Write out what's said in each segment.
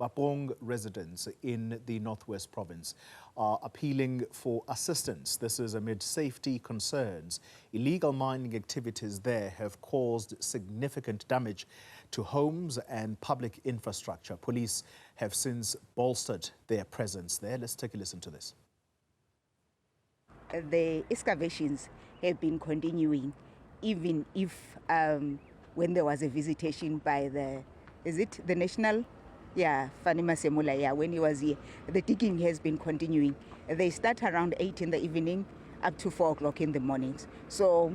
Bapong residents in the Northwest Province are appealing for assistance. This is amid safety concerns. Illegal mining activities there have caused significant damage to homes and public infrastructure. Police have since bolstered their presence there. Let's take a listen to this. The excavations have been continuing, even if when there was a visitation by the National? Yeah, Fanima Semula, when he was here. The digging has been continuing. They start around 8 in the evening up to 4 o'clock in the mornings. So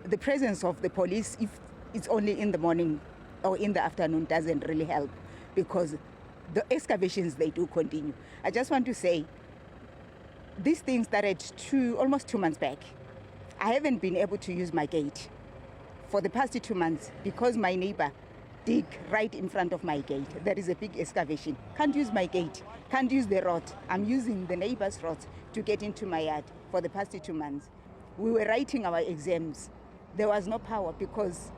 the presence of the police, if it's only in the morning or in the afternoon, doesn't really help, because the excavations, they do continue. I just want to say, this thing started almost 2 months back. I haven't been able to use my gate for the past 2 months because my neighbor dig right in front of my gate. There is a big excavation. Can't use my gate, can't use the road. I'm using the neighbor's road to get into my yard for the past 2 months. We were writing our exams. There was no power because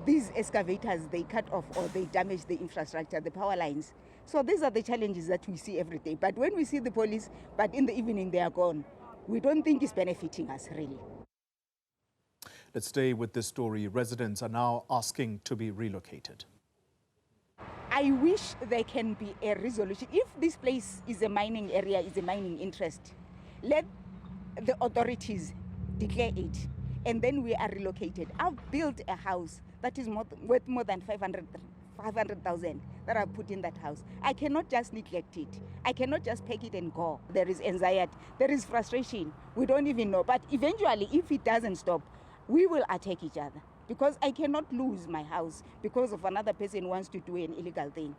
these excavators, they cut off or they damage the infrastructure, the power lines. So these are the challenges that we see every day. But when we see the police, but in the evening they are gone, we don't think it's benefiting us really. Let's stay with this story. Residents are now asking to be relocated. I wish there can be a resolution. If this place is a mining area, is a mining interest, let the authorities declare it, and then we are relocated. I've built a house that is worth more than 500,000 that I put in that house. I cannot just neglect it. I cannot just pack it and go. There is anxiety, there is frustration. We don't even know. But eventually, if it doesn't stop, we will attack each other, because I cannot lose my house because of another person who wants to do an illegal thing.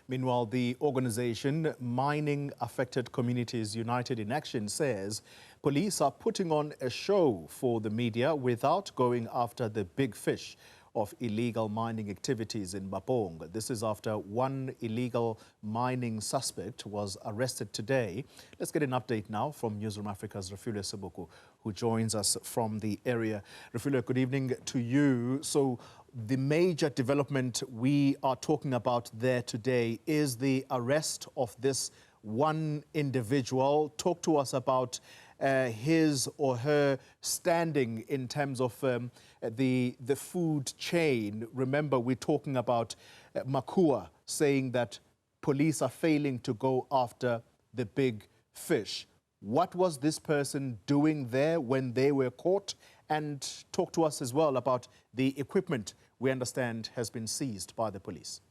Meanwhile, the organization Mining Affected Communities United in Action says police are putting on a show for the media without going after the big fish of illegal mining activities in Bapong. This is after one illegal mining suspect was arrested today. Let's get an update now from Newzroom Afrika's Refiloe Seboko, who joins us from the area. Refiloe, good evening to you. So the major development we are talking about there today is the arrest of this one individual. Talk to us about his or her standing in terms of the food chain. Remember, we're talking about Makua saying that police are failing to go after the big fish. What was this person doing there when they were caught? And talk to us as well about the equipment we understand has been seized by the police.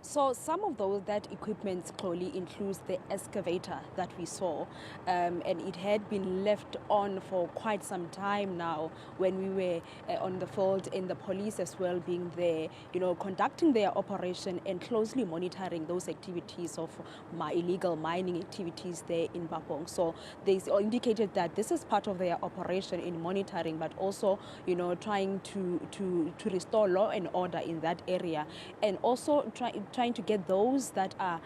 So some of that equipment clearly includes the excavator that we saw, and it had been left on for quite some time now when we were on the field, and the police as well being there, conducting their operation and closely monitoring those activities of illegal mining activities there in Bapong. So they indicated that this is part of their operation in monitoring, but also, trying to restore law and order in that area, and also trying to get those that are,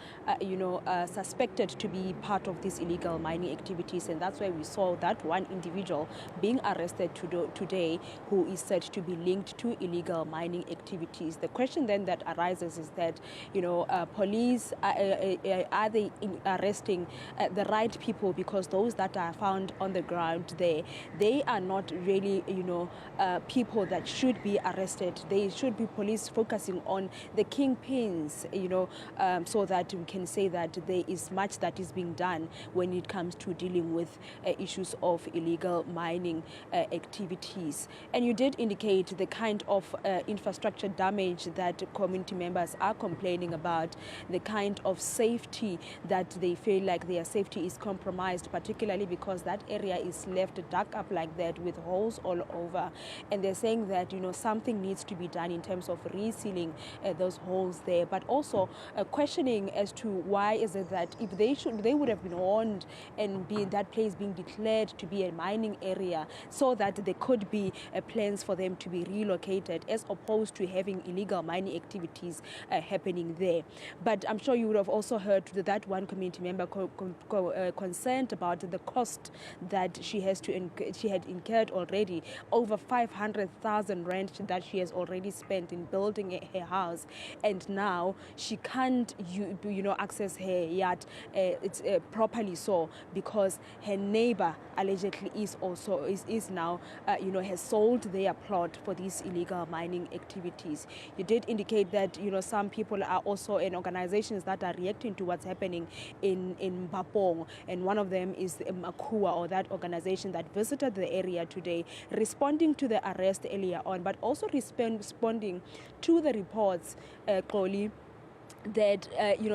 suspected to be part of these illegal mining activities. And that's why we saw that one individual being arrested today who is said to be linked to illegal mining activities. The question then that arises is that, police, are they arresting the right people? Because those that are found on the ground there, they are not really, people that should be arrested. They should be police focusing on the kingpins, so that we can say that there is much that is being done when it comes to dealing with issues of illegal mining activities. And you did indicate the kind of infrastructure damage that community members are complaining about, the kind of safety that they feel like their safety is compromised, particularly because that area is left dug up like that with holes all over. And they're saying that, something needs to be done in terms of resealing those holes there, but also questioning as to why is it that if they would have been warned and that place being declared to be a mining area, so that there could be plans for them to be relocated, as opposed to having illegal mining activities happening there. But I'm sure you would have also heard that one community member concerned about the cost that she had incurred already, over 500,000 rand that she has already spent in building her house, and now she can't access her yard properly, so because her neighbor allegedly is now has sold their plot for these illegal mining activities. You did indicate that some people are also in organizations that are reacting to what's happening in Bapong, and one of them is Makua, or that organization that visited the area today, responding to the arrest earlier on, but also responding to the reports, Xoli, that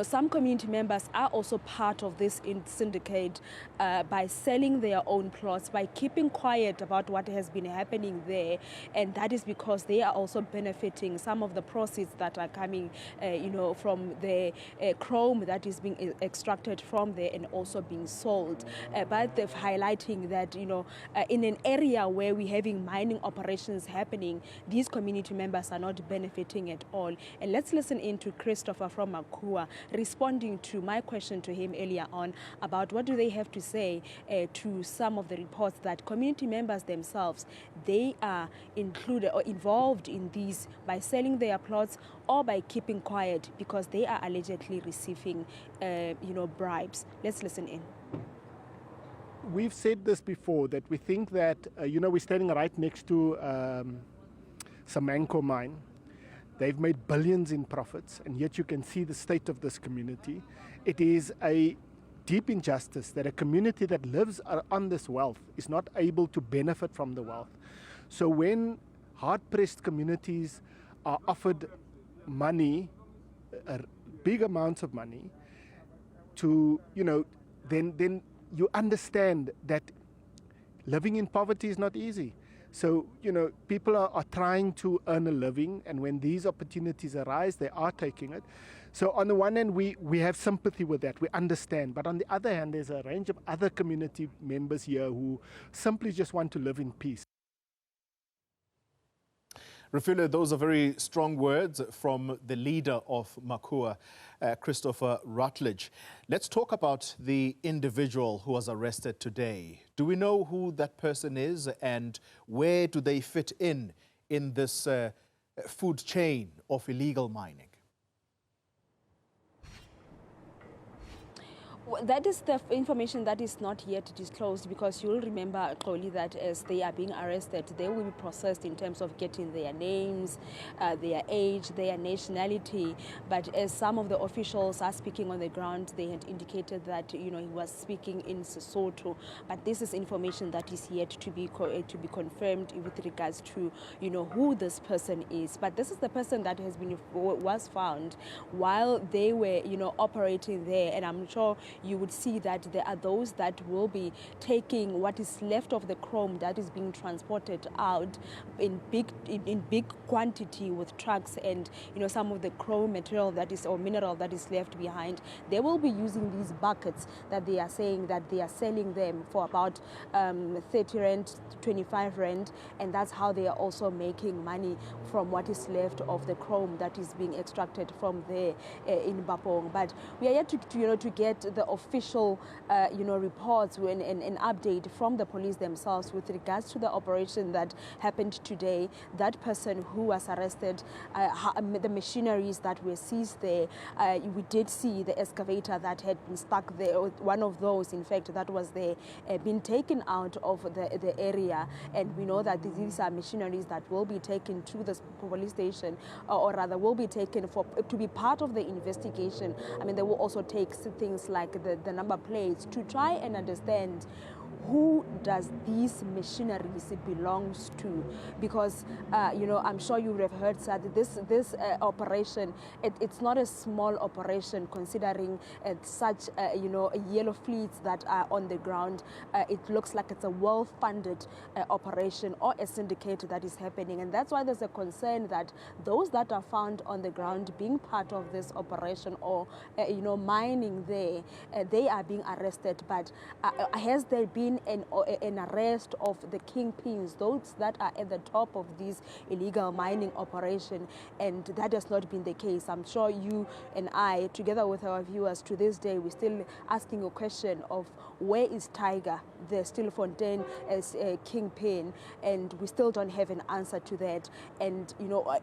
some community members are also part of this syndicate by selling their own plots, by keeping quiet about what has been happening there, and that is because they are also benefiting some of the proceeds that are coming from the chrome that is being extracted from there and also being sold. But they're highlighting that in an area where we're having mining operations happening, these community members are not benefiting at all. And let's listen in to Christopher from Makua, responding to my question to him earlier on about what do they have to say to some of the reports that community members themselves, they are included or involved in these by selling their plots or by keeping quiet because they are allegedly receiving bribes. Let's listen in. We've said this before, that we think that we're standing right next to Semanco mine. They've made billions in profits, and yet you can see the state of this community. It is a deep injustice that a community that lives on this wealth is not able to benefit from the wealth. So when hard-pressed communities are offered money, big amounts of money, to, then you understand that living in poverty is not easy. So, people are trying to earn a living, and when these opportunities arise, they are taking it. So on the one hand, we have sympathy with that, we understand. But on the other hand, there's a range of other community members here who simply just want to live in peace. Refiloe, those are very strong words from the leader of Makua, Christopher Rutledge. Let's talk about the individual who was arrested today. Do we know who that person is, and where do they fit in this food chain of illegal mining? That is the information that is not yet disclosed, because you'll remember, Xoli, that as they are being arrested, they will be processed in terms of getting their names, their age, their nationality. But as some of the officials are speaking on the ground, they had indicated that he was speaking in Sesotho. But this is information that is yet to be confirmed with regards to who this person is. But this is the person that was found while they were operating there, and I'm sure you would see that there are those that will be taking what is left of the chrome that is being transported out in big quantity with trucks, and some of the chrome material mineral that is left behind, they will be using these buckets that they are saying that they are selling them for about 30 rand, 25 rand, and that's how they are also making money from what is left of the chrome that is being extracted from there in Bapong. But we are yet to get the official reports and an update from the police themselves with regards to the operation that happened today. That person who was arrested, the machineries that were seized there, we did see the excavator that had been stuck there, one of those in fact that was there, been taken out of the area, and we know that these are machineries that will be taken to the police station, or rather will be taken to be part of the investigation. I mean, they will also take things like the number plates to try and understand who does these machineries belongs to? Because I'm sure you would have heard that this operation, it's not a small operation considering such yellow fleets that are on the ground. It looks like it's a well-funded operation or a syndicate that is happening, and that's why there's a concern that those that are found on the ground being part of this operation or mining there, they are being arrested. But has there been an arrest of the kingpins, those that are at the top of this illegal mining operation? And that has not been the case. I'm sure you and I, together with our viewers, to this day, we're still asking a question of where is Tiger, the Stilfontein as a kingpin, and we still don't have an answer to that. And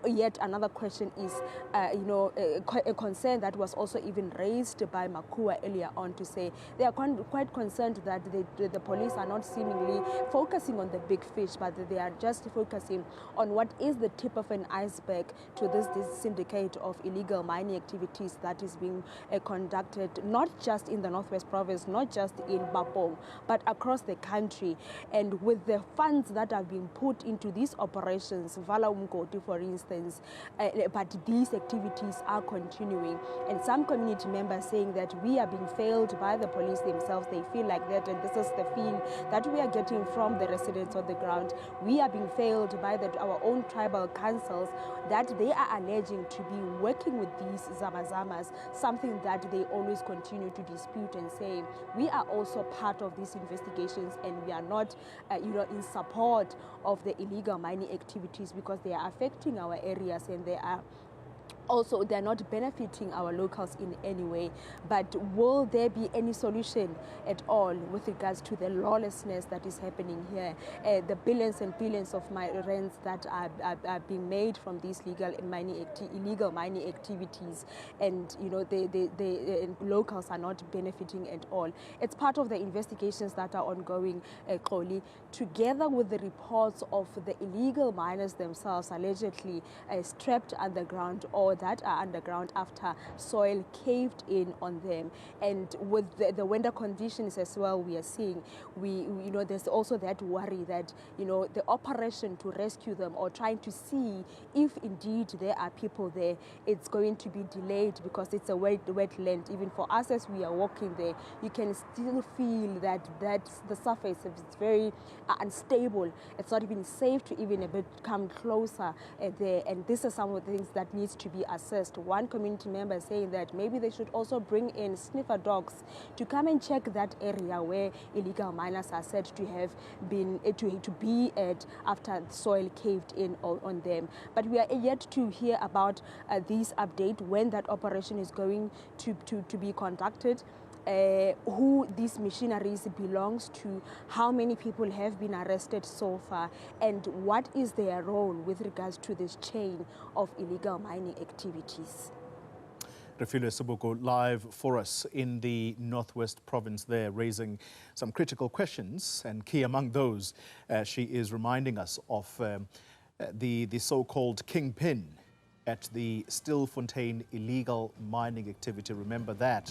yet another question is a concern that was also even raised by Makua earlier on, to say they are quite concerned that the police are not seemingly focusing on the big fish, but they are just focusing on what is the tip of an iceberg to this syndicate of illegal mining activities that is being conducted not just in the Northwest Province, not just in Bapong, but across the country. And with the funds that have been put into these operations, Vala Umkoti for instance, but these activities are continuing. And some community members saying that we are being failed by the police themselves. They feel like that, and this is the feel that we are getting from the residents on the ground. We are being failed by our own tribal councils, that they are alleging to be working with these zamazamas, something that they always continue to dispute and say we are also part of these investigations and we are not in support of the illegal mining activities because they are affecting our areas and they are also, they're not benefiting our locals in any way. But will there be any solution at all with regards to the lawlessness that is happening here? The billions and billions of rents that are being made from these illegal mining activities, and the locals are not benefiting at all. It's part of the investigations that are ongoing, Xoli, together with the reports of the illegal miners themselves allegedly strapped underground or that are underground after soil caved in on them. And with the weather conditions as well, we are seeing, there's also that worry that, the operation to rescue them or trying to see if indeed there are people there, it's going to be delayed because it's a wetland. Even for us as we are walking there, you can still feel that the surface is very unstable. It's not even safe to even come closer there. And this is some of the things that needs to be assessed. One community member is saying that maybe they should also bring in sniffer dogs to come and check that area where illegal miners are said to have been to be at after soil caved in on them. But we are yet to hear about this update, when that operation is going to be conducted, who these machineries belongs to, how many people have been arrested so far, and what is their role with regards to this chain of illegal mining activities. Refiloe Seboko live for us in the Northwest Province there, raising some critical questions, and key among those, she is reminding us of the so-called kingpin at the Stilfontein illegal mining activity. Remember that.